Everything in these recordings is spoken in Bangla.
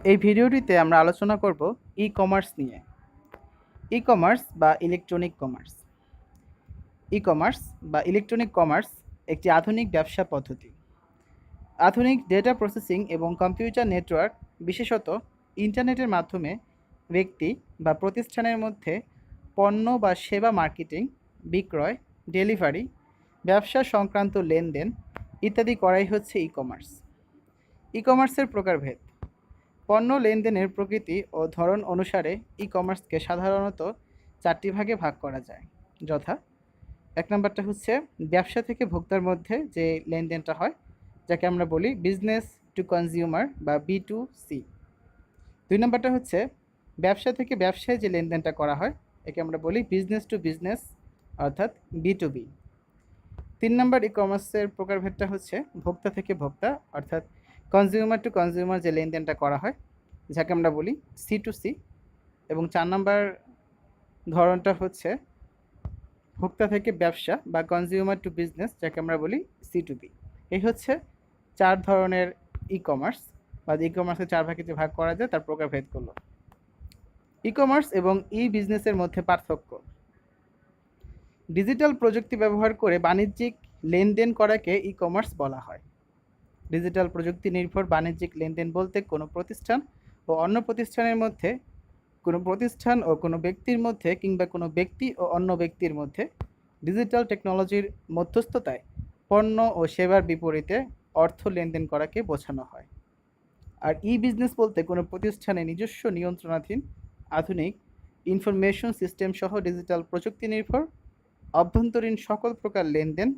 এই ভিডিওটিতে আমরা আলোচনা করব ই-কমার্স নিয়ে। ই-কমার্স বা ইলেকট্রনিক কমার্স। ই-কমার্স বা ইলেকট্রনিক কমার্স একটি আধুনিক ব্যবসা পদ্ধতি। আধুনিক ডেটা প্রসেসিং এবং কম্পিউটার নেটওয়ার্ক, বিশেষত ইন্টারনেটের মাধ্যমে ব্যক্তি বা প্রতিষ্ঠানের মধ্যে পণ্য বা সেবা মার্কেটিং, বিক্রয়, ডেলিভারি, ব্যবসা সংক্রান্ত লেনদেন ইত্যাদি করাই হচ্ছে ই-কমার্স। ই-কমার্সের প্রকারভেদ। পণ্য লেনদেনের প্রকৃতি ও ধরন অনুসারে ই-কমার্সকে সাধারণত 4টি ভাগে ভাগ করা যায়, যথা 1 নম্বরটা হচ্ছে ব্যবসা থেকে ভোক্তার মধ্যে যে লেনদেনটা হয়, যাকে আমরা বলি বিজনেস টু কনজিউমার বা B2C। 2 নম্বরটা হচ্ছে ব্যবসা থেকে ব্যবসায় যে লেনদেনটা করা হয়, একে আমরা বলি বিজনেস টু বিজনেস অর্থাৎ B2B। 3 নম্বর ই-কমার্সের প্রকারভেদটা হচ্ছে ভোক্তা থেকে ভোক্তা অর্থাৎ কনজিউমার টু কনজিউমার যে লেনদেনটা করা হয়, যাকে আমরা বলি C2C। এবং 4 নম্বর ধরনটা হচ্ছে ভোক্তা থেকে ব্যবসা বা কনজিউমার টু বিজনেস, যাকে আমরা বলি C2B। এই হচ্ছে 4 ধরনের ই-কমার্স বা ই-কমার্সের 4 ভাগে যে ভাগ করা যায় তার প্রকারভেদগুলো। ই-কমার্স এবং ই-বিজনেসের মধ্যে পার্থক্য। ডিজিটাল প্রযুক্তি ব্যবহার করে বাণিজ্যিক লেনদেন করাকে ই-কমার্স বলা হয়। ডিজিটাল প্রযুক্তি নির্ভর বাণিজ্যিক লেনদেন বলতে কোনো প্রতিষ্ঠান ও অন্য প্রতিষ্ঠানের মধ্যে, কোনো প্রতিষ্ঠান ও কোনো ব্যক্তির মধ্যে কিংবা কোনো ব্যক্তি ও অন্য ব্যক্তির মধ্যে ডিজিটাল টেকনোলজির মধ্যস্থতায় পণ্য ও সেবার বিপরীতে অর্থ লেনদেন করাকে বোঝানো হয়। আর ই-বিজনেস বলতে কোনো প্রতিষ্ঠানে নিজস্ব নিয়ন্ত্রণাধীন আধুনিক ইনফরমেশন সিস্টেম সহ ডিজিটাল প্রযুক্তি নির্ভর অভ্যন্তরীণ সকল প্রকার লেনদেন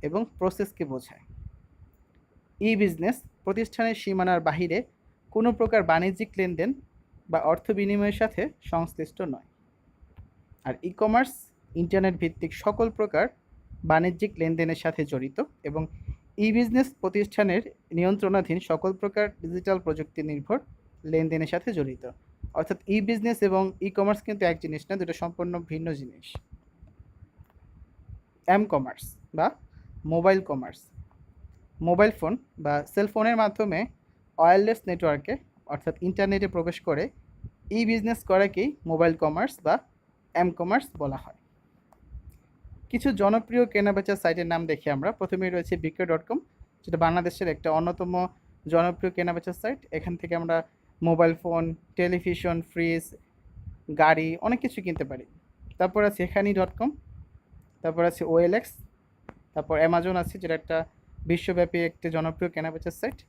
এবং প্রসেসকে বোঝায়। ই-বিজনেস প্রতিষ্ঠানের সীমানার বাহিরে কোনো প্রকার বাণিজ্যিক লেনদেন বা অর্থ বিনিময়ের সাথে সংশ্লিষ্ট নয়। আর ই-কমার্স ইন্টারনেট ভিত্তিক সকল প্রকার বাণিজ্যিক লেনদেনের সাথে জড়িত এবং ই-বিজনেস প্রতিষ্ঠানের নিয়ন্ত্রণাধীন সকল প্রকার ডিজিটাল প্রযুক্তি নির্ভর লেনদেনের সাথে জড়িত। অর্থাৎ ই-বিজনেস এবং ই-কমার্স কিন্তু এক জিনিস না, দুটো সম্পূর্ণ ভিন্ন জিনিস। এম-কমার্স বা মোবাইল কমার্স। মোবাইল ফোন বা সেলফোনের মাধ্যমে ওয়্যারলেস নেটওয়ার্কে অর্থাৎ ইন্টারনেটে প্রবেশ করে ই-বিজনেস করাকেই মোবাইল কমার্স বা এম-কমার্স বলা হয়। কিছু জনপ্রিয় কেনাবেচার সাইটের নাম দেখি আমরা। প্রথমেই রয়েছে বিক্রয়.com, যেটা বাংলাদেশের একটা অন্যতম জনপ্রিয় কেনাবেচার সাইট। এখান থেকে আমরা মোবাইল ফোন, টেলিভিশন, ফ্রিজ, গাড়ি অনেক কিছু কিনতে পারি। তারপর আছে এখানি.com, তারপর আছে OLX, তারপর অ্যামাজন আছে, যেটা একটা বিশ্বব্যাপী একটি জনপ্রিয় কেনাবেচার সাইট।